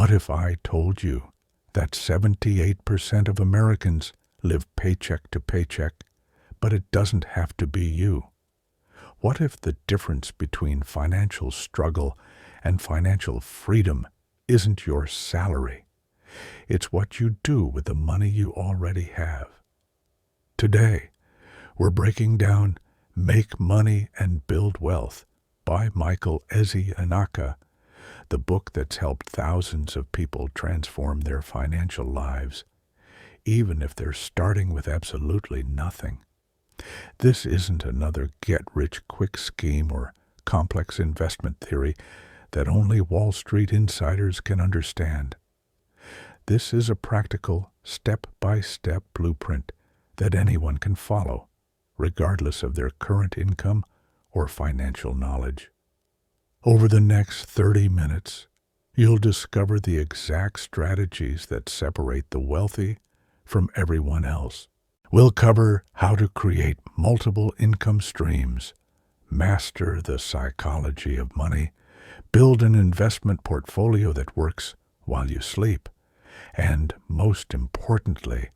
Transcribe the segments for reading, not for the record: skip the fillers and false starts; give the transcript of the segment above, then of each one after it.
What if I told you that 78% of Americans live paycheck to paycheck, but it doesn't have to be you? What if the difference between financial struggle and financial freedom isn't your salary? It's what you do with the money you already have. Today, we're breaking down Make Money and Build Wealth by Michael Ezeanaka, the book that's helped thousands of people transform their financial lives, even if they're starting with absolutely nothing. This isn't another get-rich-quick scheme or complex investment theory that only Wall Street insiders can understand. This is a practical, step-by-step blueprint that anyone can follow, regardless of their current income or financial knowledge. Over the next 30 minutes, you'll discover the exact strategies that separate the wealthy from everyone else. We'll cover how to create multiple income streams, master the psychology of money, build an investment portfolio that works while you sleep, and, most importantly,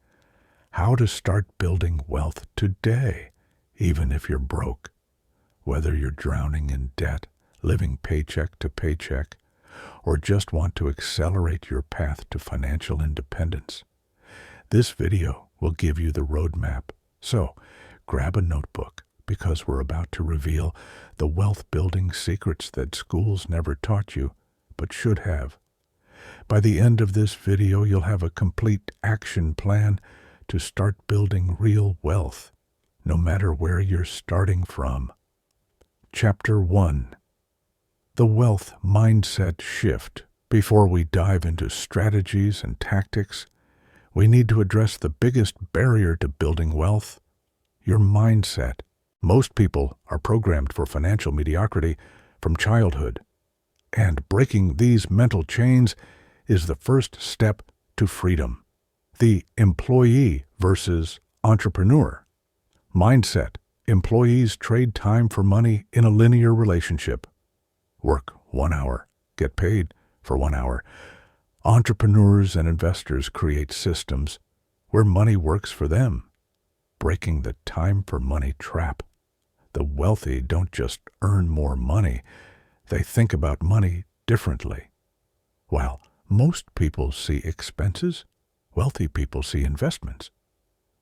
how to start building wealth today, even if you're broke. Whether you're drowning in debt, living paycheck to paycheck, or just want to accelerate your path to financial independence, this video will give you the roadmap. So, grab a notebook, because we're about to reveal the wealth-building secrets that schools never taught you, but should have. By the end of this video, you'll have a complete action plan to start building real wealth, no matter where you're starting from. Chapter 1. The Wealth Mindset Shift. Before we dive into strategies and tactics, we need to address the biggest barrier to building wealth: your mindset. Most people are programmed for financial mediocrity from childhood, and breaking these mental chains is the first step to freedom. The employee versus entrepreneur mindset. Employees trade time for money in a linear relationship. Work 1 hour, get paid for 1 hour. Entrepreneurs and investors create systems where money works for them, breaking the time for money trap. The wealthy don't just earn more money, they think about money differently. While most people see expenses, wealthy people see investments.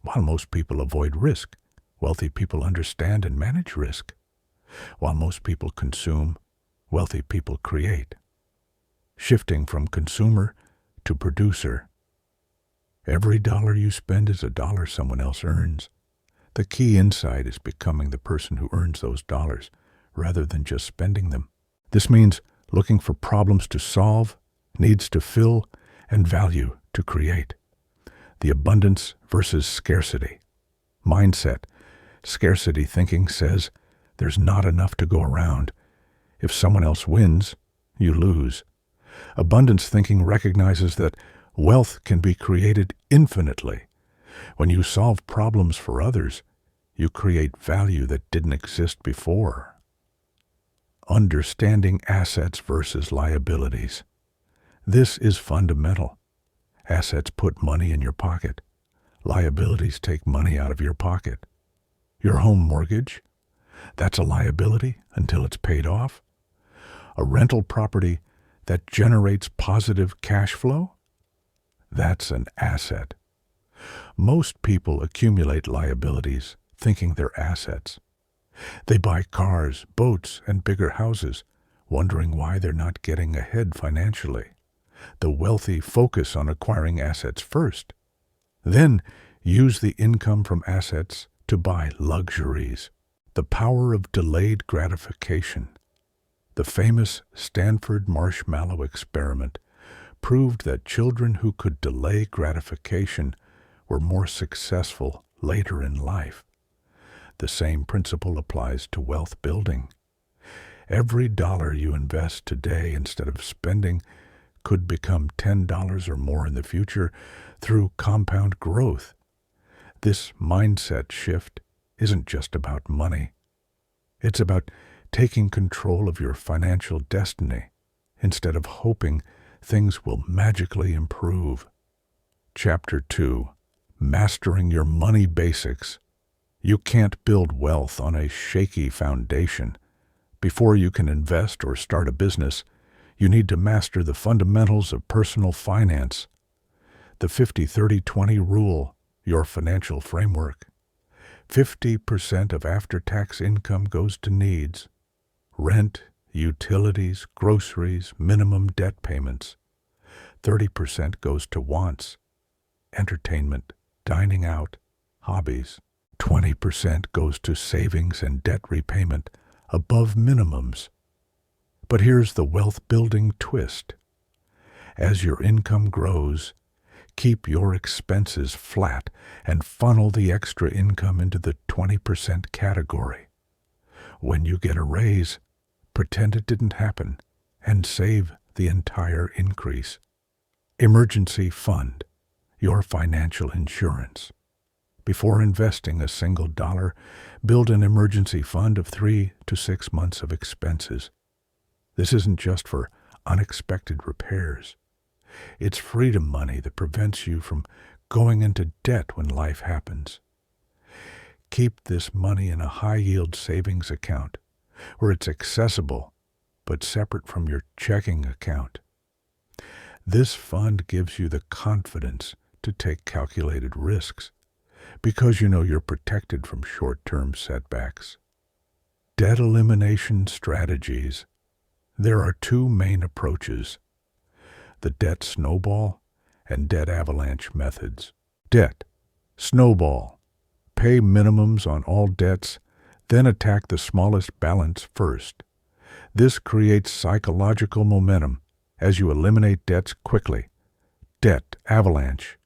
While most people avoid risk, wealthy people understand and manage risk. While most people consume, wealthy people create. Shifting from consumer to producer. Every dollar you spend is a dollar someone else earns. The key insight is becoming the person who earns those dollars, rather than just spending them. This means looking for problems to solve, needs to fill, and value to create. The abundance versus scarcity mindset. Scarcity thinking says there's not enough to go around. If someone else wins, you lose. Abundance thinking recognizes that wealth can be created infinitely. When you solve problems for others, you create value that didn't exist before. Understanding assets versus liabilities. This is fundamental. Assets put money in your pocket. Liabilities take money out of your pocket. Your home mortgage? That's a liability until it's paid off. A rental property that generates positive cash flow? That's an asset. Most people accumulate liabilities thinking they're assets. They buy cars, boats, and bigger houses, wondering why they're not getting ahead financially. The wealthy focus on acquiring assets first, then use the income from assets to buy luxuries. The power of delayed gratification. The famous Stanford marshmallow experiment proved that children who could delay gratification were more successful later in life. The same principle applies to wealth building. Every dollar you invest today instead of spending could become $10 or more in the future through compound growth. This mindset shift isn't just about money. It's about taking control of your financial destiny instead of hoping things will magically improve. Chapter 2. Mastering Your Money Basics. You can't build wealth on a shaky foundation. Before you can invest or start a business, you need to master the fundamentals of personal finance. The 50-30-20 rule, your financial framework. 50% of after-tax income goes to needs: rent, utilities, groceries, minimum debt payments. 30% goes to wants: entertainment, dining out, hobbies. 20% goes to savings and debt repayment above minimums. But here's the wealth-building twist. As your income grows, keep your expenses flat and funnel the extra income into the 20% category. When you get a raise, pretend it didn't happen and save the entire increase. Emergency fund, your financial insurance. Before investing a single dollar, build an emergency fund of 3 to 6 months of expenses. This isn't just for unexpected repairs. It's freedom money that prevents you from going into debt when life happens. Keep this money in a high-yield savings account where it's accessible but separate from your checking account. This fund gives you the confidence to take calculated risks because you know you're protected from short-term setbacks. Debt elimination strategies. There are two main approaches: the debt snowball and debt avalanche methods. Debt snowball. Pay minimums on all debts, then attack the smallest balance first. This creates psychological momentum as you eliminate debts quickly. Debt avalanche.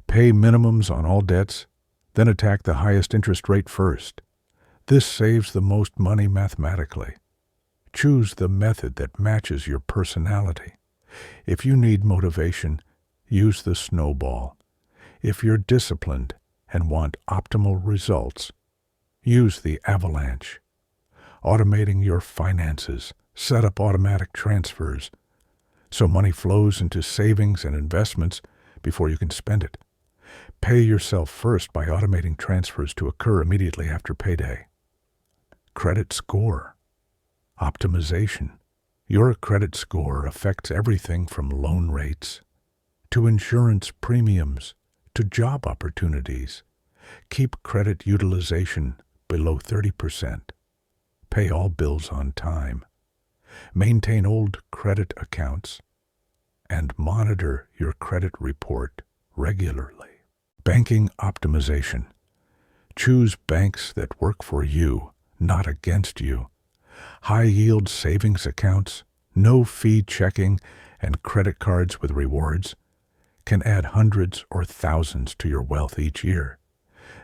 Pay minimums on all debts, then attack the highest interest rate first. This saves the most money mathematically. Choose the method that matches your personality. If you need motivation, use the snowball. If you're disciplined and want optimal results, use the avalanche. Automating your finances. Set up automatic transfers so money flows into savings and investments before you can spend it. Pay yourself first by automating transfers to occur immediately after payday. Credit score. Optimization. Your credit score affects everything from loan rates to insurance premiums to job opportunities. Keep credit utilization below 30%. Pay all bills on time. Maintain old credit accounts and monitor your credit report regularly. Banking optimization. Choose banks that work for you, not against you. High-yield savings accounts, no-fee checking, and credit cards with rewards can add hundreds or thousands to your wealth each year.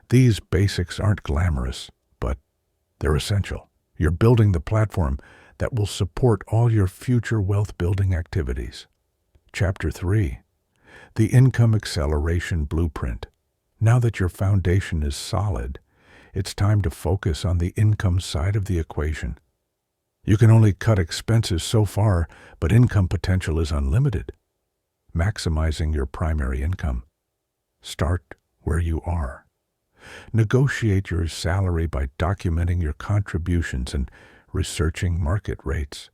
These basics aren't glamorous, but they're essential. You're building the platform that will support all your future wealth-building activities. Chapter 3. The Income Acceleration Blueprint. Now that your foundation is solid, it's time to focus on the income side of the equation. You can only cut expenses so far, but income potential is unlimited. Maximizing your primary income. Start where you are. Negotiate your salary by documenting your contributions and researching market rates.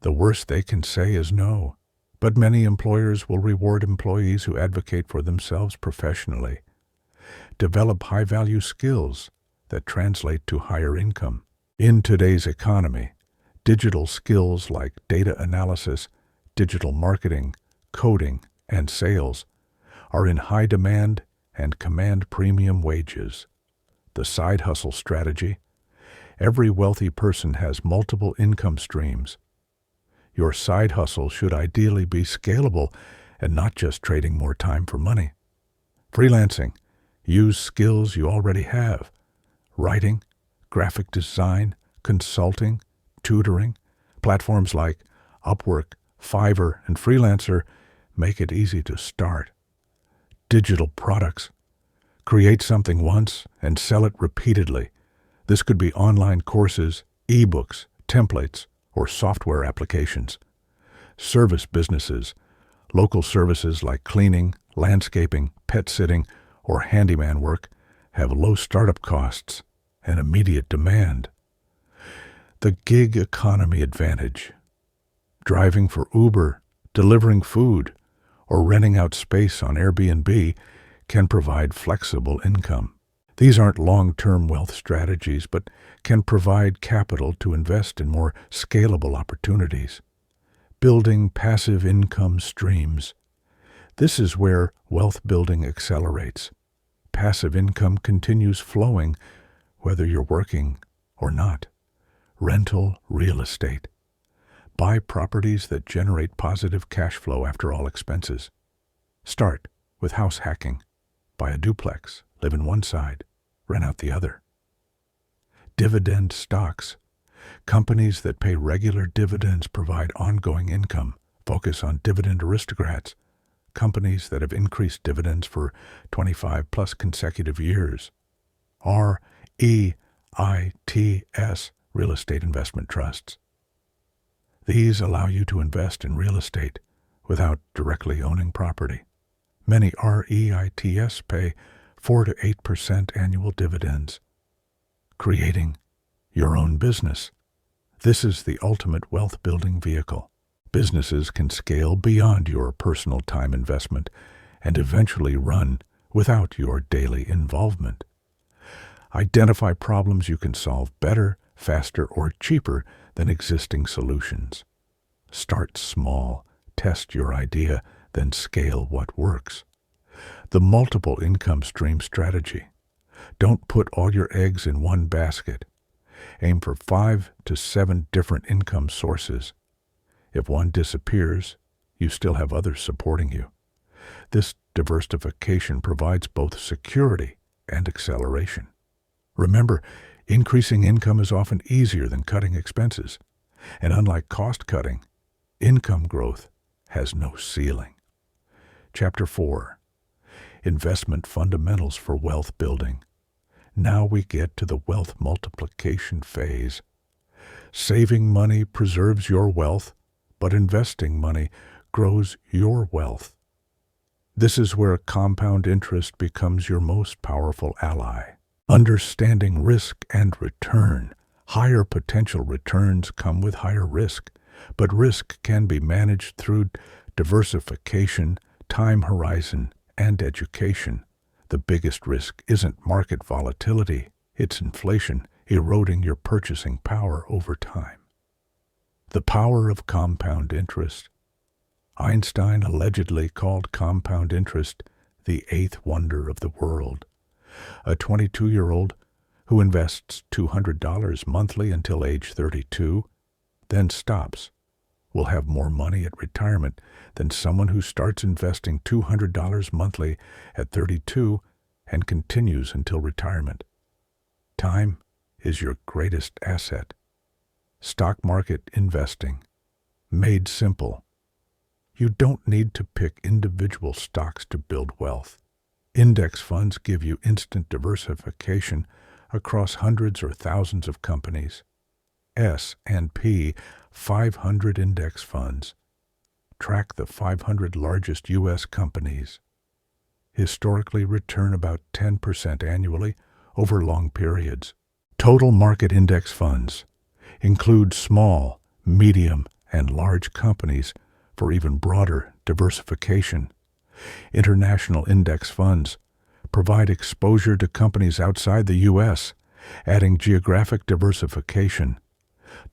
The worst they can say is no, but many employers will reward employees who advocate for themselves professionally. Develop high-value skills that translate to higher income. In today's economy, digital skills like data analysis, digital marketing, coding, and sales are in high demand and command premium wages. The side hustle strategy. Every wealthy person has multiple income streams. Your side hustle should ideally be scalable and not just trading more time for money. Freelancing. Use skills you already have. Writing, graphic design, consulting, tutoring. Platforms like Upwork, Fiverr, and Freelancer make it easy to start. Digital products. Create something once and sell it repeatedly. This could be online courses, ebooks, templates, or software applications. Service businesses, local services like cleaning, landscaping, pet sitting, or handyman work, have low startup costs and immediate demand. The gig economy advantage. Driving for Uber, delivering food, or renting out space on Airbnb can provide flexible income. These aren't long-term wealth strategies, but can provide capital to invest in more scalable opportunities. Building passive income streams. This is where wealth building accelerates. Passive income continues flowing whether you're working or not. Rental real estate. Buy properties that generate positive cash flow after all expenses. Start with house hacking. Buy a duplex, live in one side, rent out the other. Dividend stocks. Companies that pay regular dividends provide ongoing income. Focus on dividend aristocrats. Companies that have increased dividends for 25 plus consecutive years. REITs, real estate investment trusts. These allow you to invest in real estate without directly owning property. Many REITs pay 4 to 8% annual dividends. Creating your own business. This is the ultimate wealth-building vehicle. Businesses can scale beyond your personal time investment and eventually run without your daily involvement. Identify problems you can solve better, faster, or cheaper than existing solutions. Start small, test your idea, then scale what works. The multiple income stream strategy. Don't put all your eggs in one basket. Aim for 5 to 7 different income sources. If one disappears, you still have others supporting you. This diversification provides both security and acceleration. Remember, increasing income is often easier than cutting expenses. And unlike cost cutting, income growth has no ceiling. Chapter 4. Investment Fundamentals for Wealth Building. Now we get to the wealth multiplication phase. Saving money preserves your wealth, but investing money grows your wealth. This is where compound interest becomes your most powerful ally. Understanding risk and return. Higher potential returns come with higher risk, but risk can be managed through diversification, time horizon, and education. The biggest risk isn't market volatility, it's inflation eroding your purchasing power over time. The power of compound interest. Einstein allegedly called compound interest the eighth wonder of the world. A 22-year-old who invests $200 monthly until age 32, then stops, will have more money at retirement than someone who starts investing $200 monthly at 32 and continues until retirement. Time is your greatest asset. Stock market investing. Made simple. You don't need to pick individual stocks to build wealth. Index funds give you instant diversification across hundreds or thousands of companies. S&P 500 index funds. Track the 500 largest U.S. companies. Historically return about 10% annually over long periods. Total market index funds include small, medium, and large companies for even broader diversification. International index funds provide exposure to companies outside the U.S., adding geographic diversification.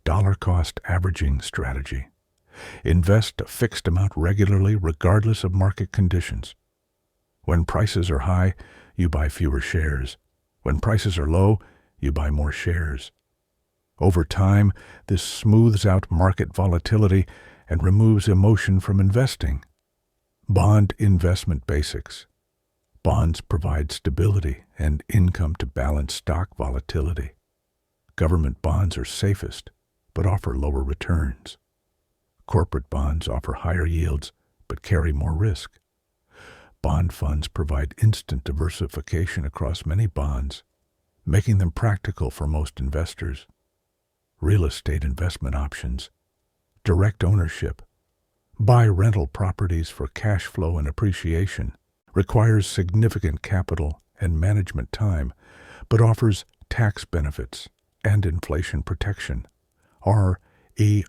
Dollar cost averaging strategy. Invest a fixed amount regularly regardless of market conditions. When prices are high, you buy fewer shares. When prices are low, you buy more shares. Over time, this smooths out market volatility and removes emotion from investing. Bond investment basics. Bonds provide stability and income to balance stock volatility. Government bonds are safest, but offer lower returns. Corporate bonds offer higher yields, but carry more risk. Bond funds provide instant diversification across many bonds, making them practical for most investors. Real estate investment options. Direct ownership. Buy rental properties for cash flow and appreciation, requires significant capital and management time, but offers tax benefits and inflation protection. REITs,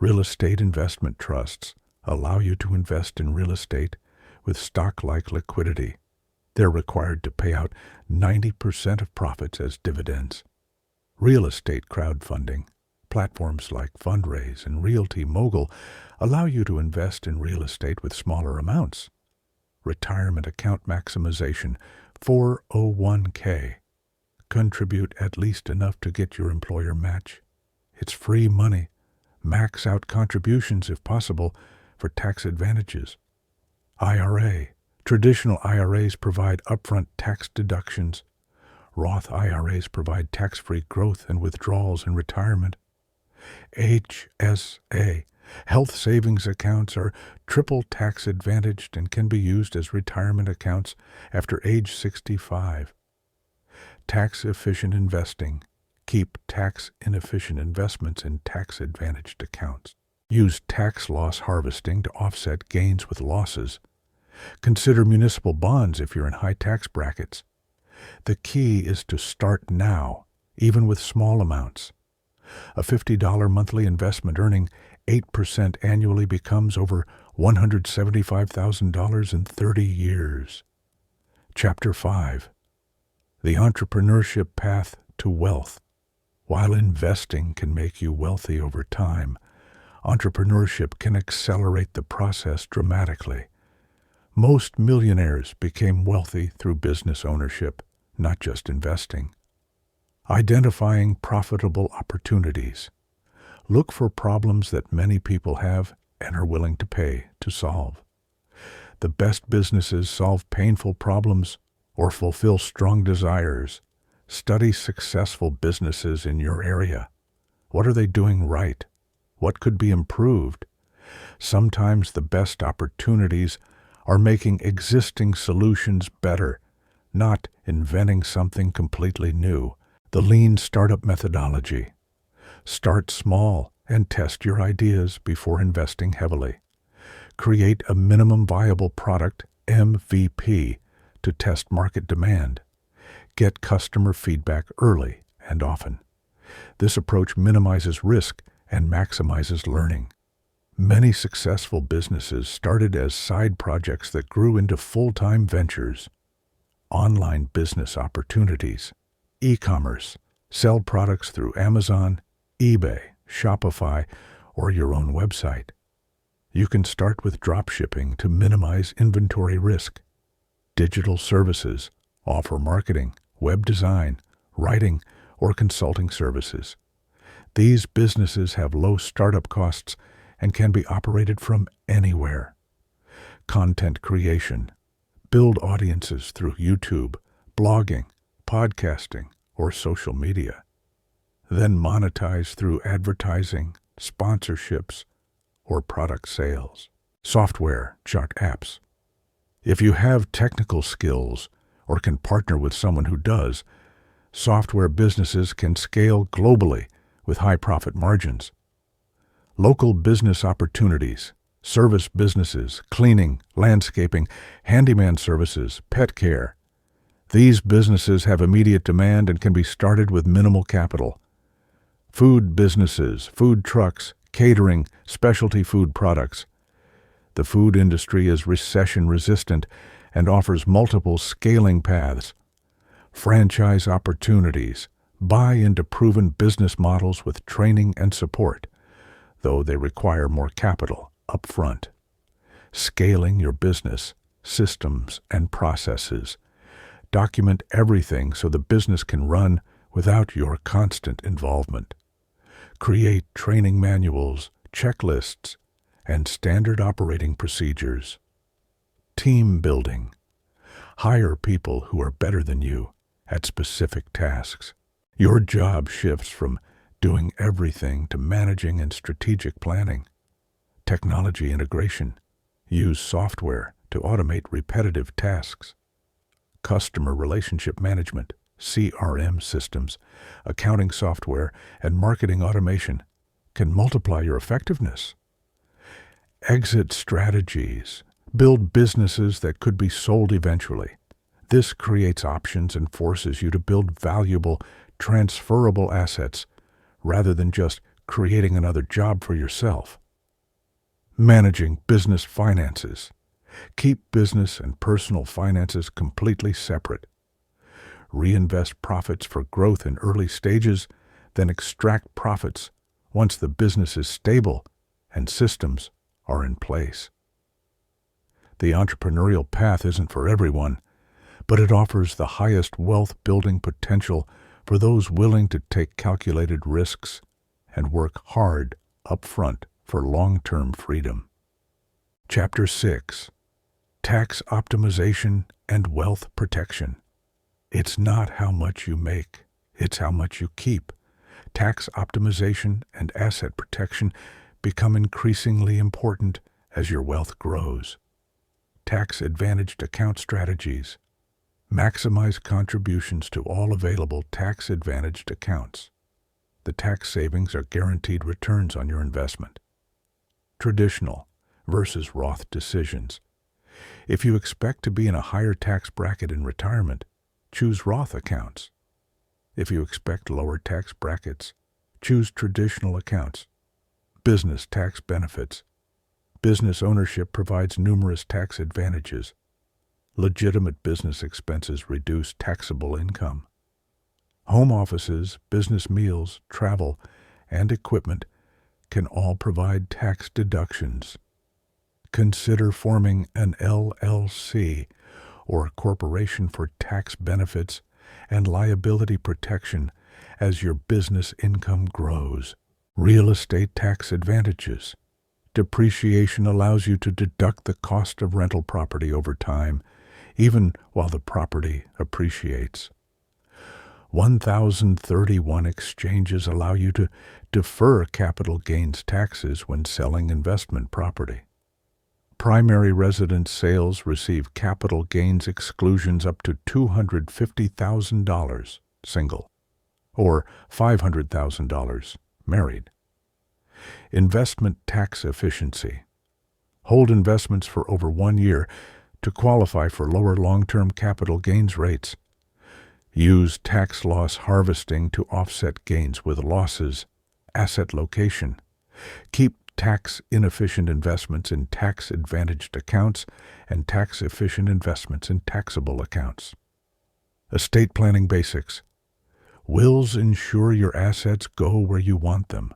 real estate investment trusts, allow you to invest in real estate with stock-like liquidity. They're required to pay out 90% of profits as dividends. Real estate crowdfunding, platforms like Fundraise and Realty Mogul allow you to invest in real estate with smaller amounts. Retirement account maximization, 401k. Contribute at least enough to get your employer match. It's free money. Max out contributions if possible for tax advantages. IRA. Traditional IRAs provide upfront tax deductions. Roth IRAs provide tax-free growth and withdrawals in retirement. HSA. Health savings accounts are triple tax advantaged and can be used as retirement accounts after age 65. Tax-efficient investing. Keep tax-inefficient investments in tax-advantaged accounts. Use tax loss harvesting to offset gains with losses. Consider municipal bonds if you're in high tax brackets. The key is to start now, even with small amounts. A $50 monthly investment earning 8% annually becomes over $175,000 in 30 years. Chapter 5. The Entrepreneurship Path to Wealth. While investing can make you wealthy over time, entrepreneurship can accelerate the process dramatically. Most millionaires became wealthy through business ownership, not just investing. Identifying profitable opportunities. Look for problems that many people have and are willing to pay to solve. The best businesses solve painful problems or fulfill strong desires. Study successful businesses in your area. What are they doing right? What could be improved? Sometimes the best opportunities are making existing solutions better, not inventing something completely new. The lean startup methodology. Start small and test your ideas before investing heavily. Create a minimum viable product, MVP, to test market demand. Get customer feedback early and often. This approach minimizes risk and maximizes learning. Many successful businesses started as side projects that grew into full-time ventures. Online business opportunities. E-commerce. Sell products through Amazon, eBay, Shopify, or your own website. You can start with dropshipping to minimize inventory risk. Digital services. Offer marketing, web design, writing, or consulting services. These businesses have low startup costs and can be operated from anywhere. Content creation. Build audiences through YouTube, blogging, podcasting, or social media. Then monetize through advertising, sponsorships, or product sales. Software, chart apps. If you have technical skills or can partner with someone who does, software businesses can scale globally with high profit margins. Local business opportunities, service businesses, cleaning, landscaping, handyman services, pet care. These businesses have immediate demand and can be started with minimal capital. Food businesses, food trucks, catering, specialty food products. The food industry is recession-resistant and offers multiple scaling paths. Franchise opportunities. Buy into proven business models with training and support, though they require more capital up front. Scaling your business, systems, and processes. Document everything so the business can run without your constant involvement. Create training manuals, checklists, and standard operating procedures. Team building. Hire people who are better than you at specific tasks. Your job shifts from doing everything to managing and strategic planning. Technology integration. Use software to automate repetitive tasks. Customer relationship management, CRM systems, accounting software, and marketing automation can multiply your effectiveness. Exit strategies. Build businesses that could be sold eventually. This creates options and forces you to build valuable, transferable assets rather than just creating another job for yourself. Managing business finances. Keep business and personal finances completely separate. Reinvest profits for growth in early stages, then extract profits once the business is stable and systems are in place. The entrepreneurial path isn't for everyone, but it offers the highest wealth-building potential for those willing to take calculated risks and work hard up front for long-term freedom. Chapter 6. Tax Optimization and Wealth Protection. It's not how much you make, it's how much you keep. Tax optimization and asset protection become increasingly important as your wealth grows. Tax-advantaged account strategies. Maximize contributions to all available tax-advantaged accounts. The tax savings are guaranteed returns on your investment. Traditional versus Roth decisions. If you expect to be in a higher tax bracket in retirement, choose Roth accounts. If you expect lower tax brackets, choose traditional accounts. Business tax benefits. Business ownership provides numerous tax advantages. Legitimate business expenses reduce taxable income. Home offices, business meals, travel, and equipment can all provide tax deductions. Consider forming an LLC or corporation for tax benefits and liability protection as your business income grows. Real estate tax advantages. Depreciation allows you to deduct the cost of rental property over time, even while the property appreciates. 1031 exchanges allow you to defer capital gains taxes when selling investment property. Primary residence sales receive capital gains exclusions up to $250,000 single, or $500,000 married. Investment tax efficiency. Hold investments for over 1 year to qualify for lower long-term capital gains rates. Use tax loss harvesting to offset gains with losses. Asset location. Keep tax-inefficient investments in tax-advantaged accounts and tax-efficient investments in taxable accounts. Estate planning basics. Wills ensure your assets go where you want them.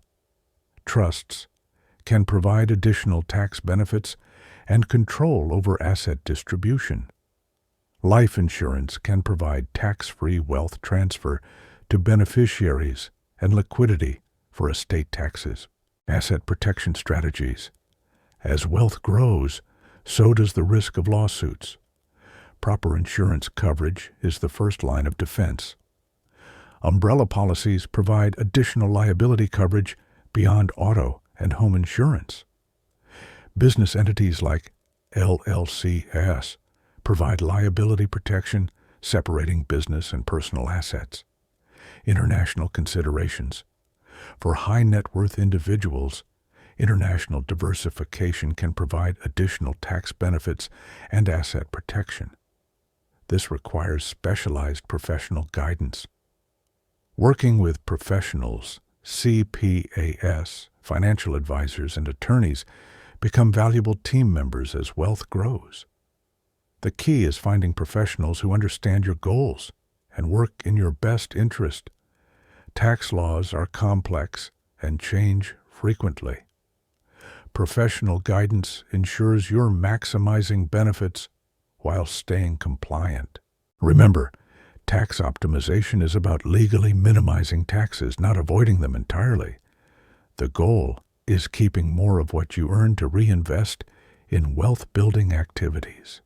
Trusts can provide additional tax benefits and control over asset distribution. Life insurance can provide tax-free wealth transfer to beneficiaries and liquidity for estate taxes. Asset protection strategies. As wealth grows, so does the risk of lawsuits. Proper insurance coverage is the first line of defense. Umbrella policies provide additional liability coverage beyond auto and home insurance. Business entities like LLCs provide liability protection, separating business and personal assets. International considerations. For high net worth individuals, international diversification can provide additional tax benefits and asset protection. This requires specialized professional guidance. Working with professionals, CPAs, financial advisors, and attorneys become valuable team members as wealth grows. The key is finding professionals who understand your goals and work in your best interest. Tax laws are complex and change frequently. Professional guidance ensures you're maximizing benefits while staying compliant. Remember, tax optimization is about legally minimizing taxes, not avoiding them entirely. The goal is keeping more of what you earn to reinvest in wealth-building activities.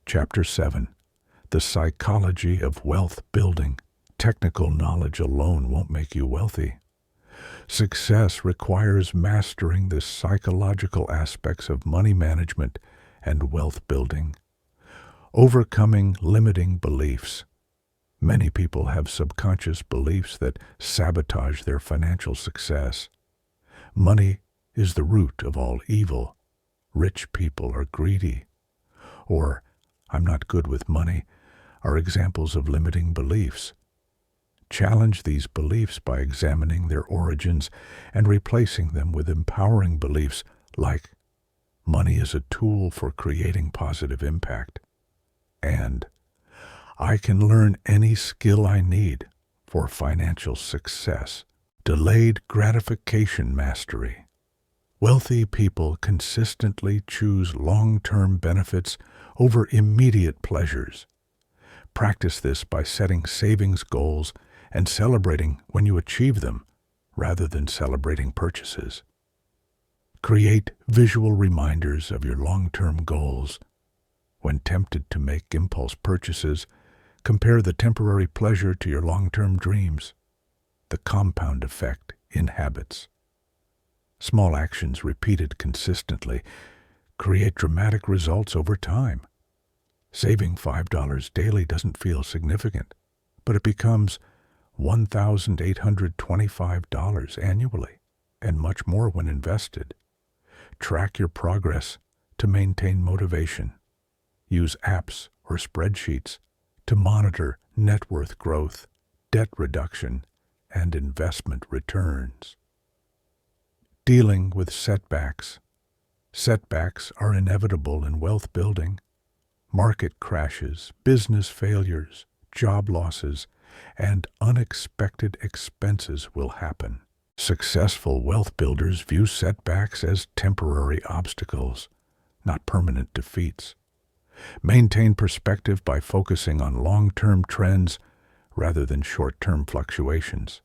Chapter 7. The Psychology of Wealth Building. Technical knowledge alone won't make you wealthy. Success requires mastering the psychological aspects of money management and wealth building. Overcoming limiting beliefs. Many people have subconscious beliefs that sabotage their financial success. Money is the root of all evil. Rich people are greedy, or I'm not good with money are examples of limiting beliefs. Challenge these beliefs by examining their origins and replacing them with empowering beliefs like money is a tool for creating positive impact, and I can learn any skill I need for financial success. Delayed gratification mastery. Wealthy people consistently choose long-term benefits over immediate pleasures. Practice this by setting savings goals and celebrating when you achieve them, rather than celebrating purchases. Create visual reminders of your long-term goals. When tempted to make impulse purchases, compare the temporary pleasure to your long-term dreams. The compound effect in habits. Small actions repeated consistently create dramatic results over time. Saving $5 daily doesn't feel significant, but it becomes $1,825 annually, and much more when invested. Track your progress to maintain motivation. Use apps or spreadsheets to monitor net worth growth, debt reduction, and investment returns. Dealing with setbacks. Setbacks are inevitable in wealth building. Market crashes, business failures, job losses, and unexpected expenses will happen. Successful wealth builders view setbacks as temporary obstacles, not permanent defeats. Maintain perspective by focusing on long-term trends rather than short-term fluctuations.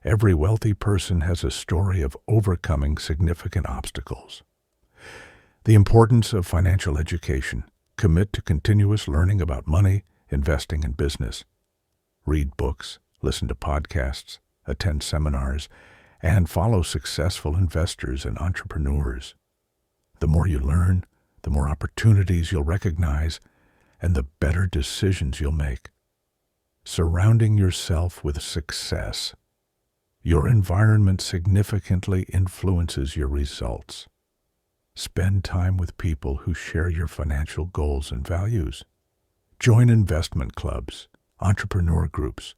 Every wealthy person has a story of overcoming significant obstacles. The importance of financial education. Commit to continuous learning about money, investing, and business. Read books, listen to podcasts, attend seminars, and follow successful investors and entrepreneurs. The more you learn, the more opportunities you'll recognize, and the better decisions you'll make. Surrounding yourself with success. Your environment significantly influences your results. Spend time with people who share your financial goals and values. Join investment clubs, entrepreneur groups,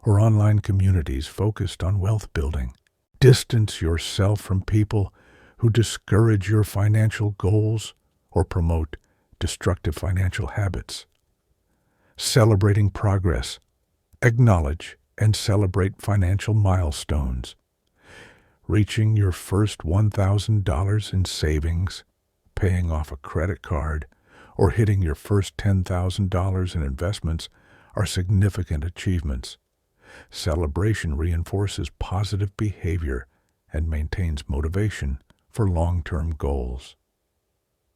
or online communities focused on wealth building. Distance yourself from people who discourage your financial goals or promote destructive financial habits. Celebrating progress. Acknowledge and celebrate financial milestones. Reaching your first $1,000 in savings, paying off a credit card, or hitting your first $10,000 in investments are significant achievements. Celebration reinforces positive behavior and maintains motivation for long-term goals.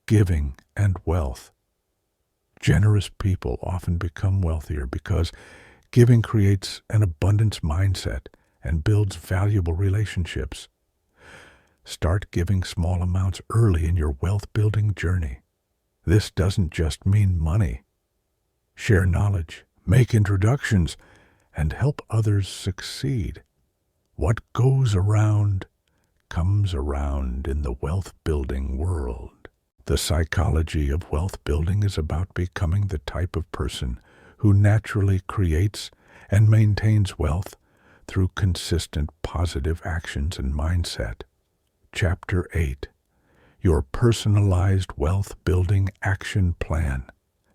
Giving and wealth. Generous people often become wealthier because giving creates an abundance mindset and builds valuable relationships. Start giving small amounts early in your wealth-building journey. This doesn't just mean money. Share knowledge, make introductions, and help others succeed. What goes around comes around in the wealth-building world. The psychology of wealth building is about becoming the type of person who naturally creates and maintains wealth through consistent positive actions and mindset. Chapter 8. Your Personalized Wealth Building Action Plan.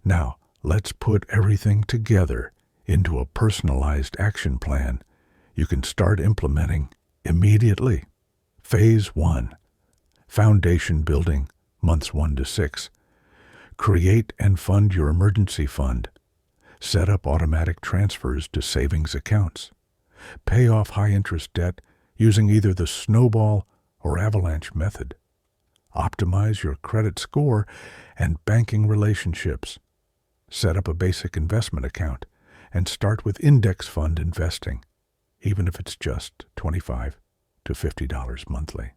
Now, let's put everything together into a personalized action plan you can start implementing immediately. Phase 1. Foundation building, months 1 to 6. Create and fund your emergency fund. Set up automatic transfers to savings accounts. Pay off high-interest debt using either the snowball or avalanche method. Optimize your credit score and banking relationships. Set up a basic investment account and start with index fund investing, even if it's just $25 to $50 monthly.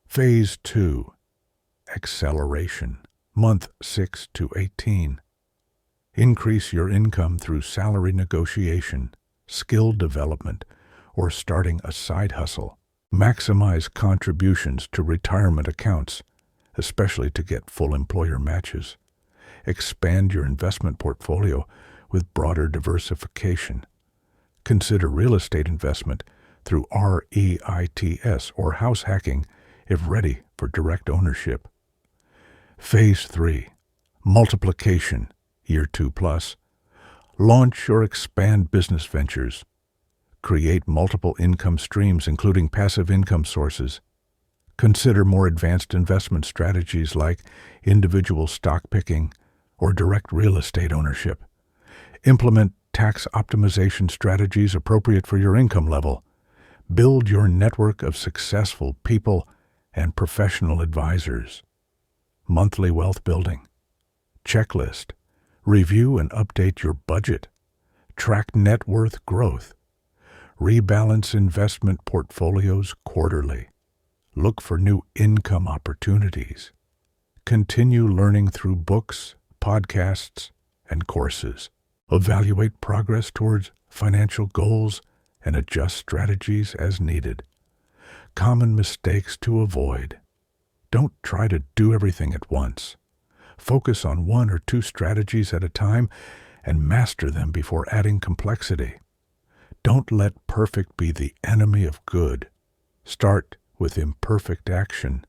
Phase 2. Acceleration, month 6 to 18. Increase your income through salary negotiation, skill development, or starting a side hustle. Maximize contributions to retirement accounts, especially to get full employer matches. Expand your investment portfolio with broader diversification. Consider real estate investment through REITs or house hacking if ready for direct ownership. Phase 3. Multiplication, year 2 plus. Launch or expand business ventures. Create multiple income streams, including passive income sources. Consider more advanced investment strategies like individual stock picking or direct real estate ownership. Implement tax optimization strategies appropriate for your income level. Build your network of successful people and professional advisors. Monthly wealth building. Checklist. Review and update your budget. Track net worth growth. Rebalance investment portfolios quarterly. Look for new income opportunities. Continue learning through books, podcasts, and courses. Evaluate progress towards financial goals and adjust strategies as needed. Common mistakes to avoid. Don't try to do everything at once. Focus on 1 or 2 strategies at a time and master them before adding complexity. Don't let perfect be the enemy of good. Start with imperfect action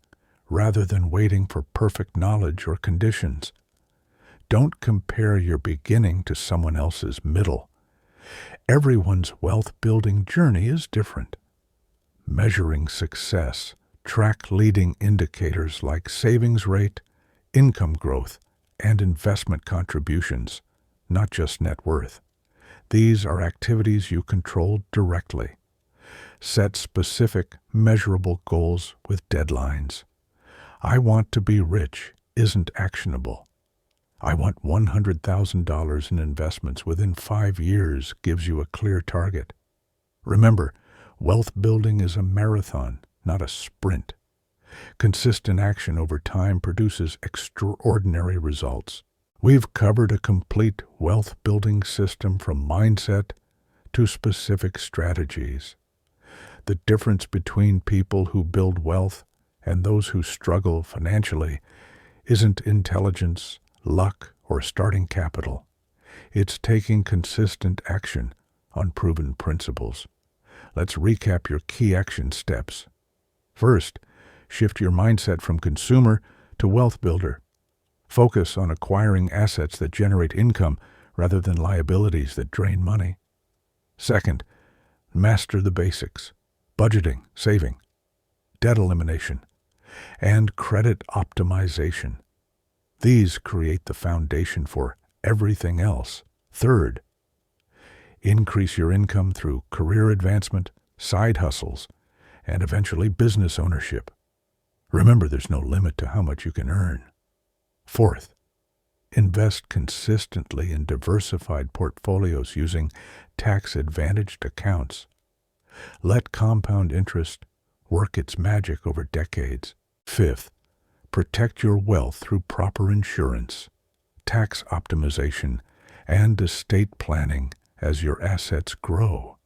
rather than waiting for perfect knowledge or conditions. Don't compare your beginning to someone else's middle. Everyone's wealth-building journey is different. Measuring success, track leading indicators like savings rate, income growth, and investment contributions, not just net worth. These are activities you control directly. Set specific, measurable goals with deadlines. I want to be rich isn't actionable. I want $100,000 in investments within 5 years gives you a clear target. Remember, wealth building is a marathon, not a sprint. Consistent action over time produces extraordinary results. We've covered a complete wealth building system from mindset to specific strategies. The difference between people who build wealth and those who struggle financially isn't intelligence, luck, or starting capital. It's taking consistent action on proven principles. Let's recap your key action steps. First, shift your mindset from consumer to wealth builder. Focus on acquiring assets that generate income rather than liabilities that drain money. Second, master the basics: budgeting, saving, debt elimination, and credit optimization. These create the foundation for everything else. Third, increase your income through career advancement, side hustles, and eventually business ownership. Remember, there's no limit to how much you can earn. Fourth, invest consistently in diversified portfolios using tax-advantaged accounts. Let compound interest work its magic over decades. Fifth, protect your wealth through proper insurance, tax optimization, and estate planning as your assets grow.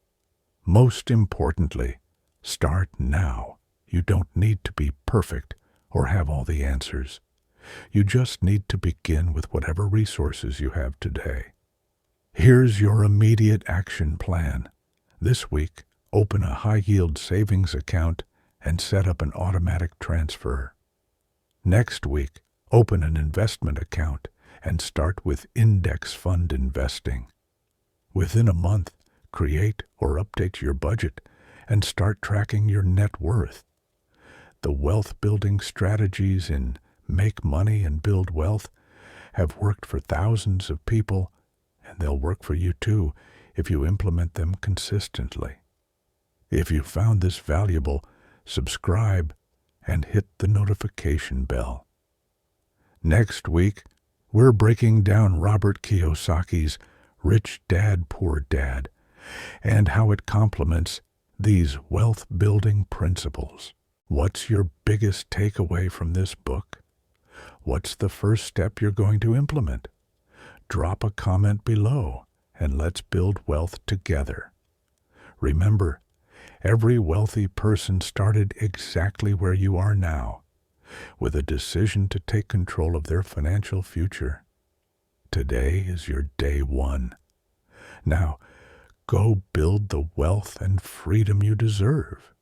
Most importantly, start now. You don't need to be perfect or have all the answers. You just need to begin with whatever resources you have today. Here's your immediate action plan. This week, open a high-yield savings account and set up an automatic transfer. Next week, open an investment account and start with index fund investing. Within a month, create or update your budget and start tracking your net worth. The wealth-building strategies in Make Money and Build Wealth have worked for thousands of people, and they'll work for you too if you implement them consistently. If you found this valuable, subscribe and hit the notification bell. Next week, we're breaking down Robert Kiyosaki's Rich Dad, Poor Dad and how it complements these wealth-building principles. What's your biggest takeaway from this book? What's the first step you're going to implement? Drop a comment below and let's build wealth together. Remember, every wealthy person started exactly where you are now. with a decision to take control of their financial future. Today is your day one. Now, go build the wealth and freedom you deserve.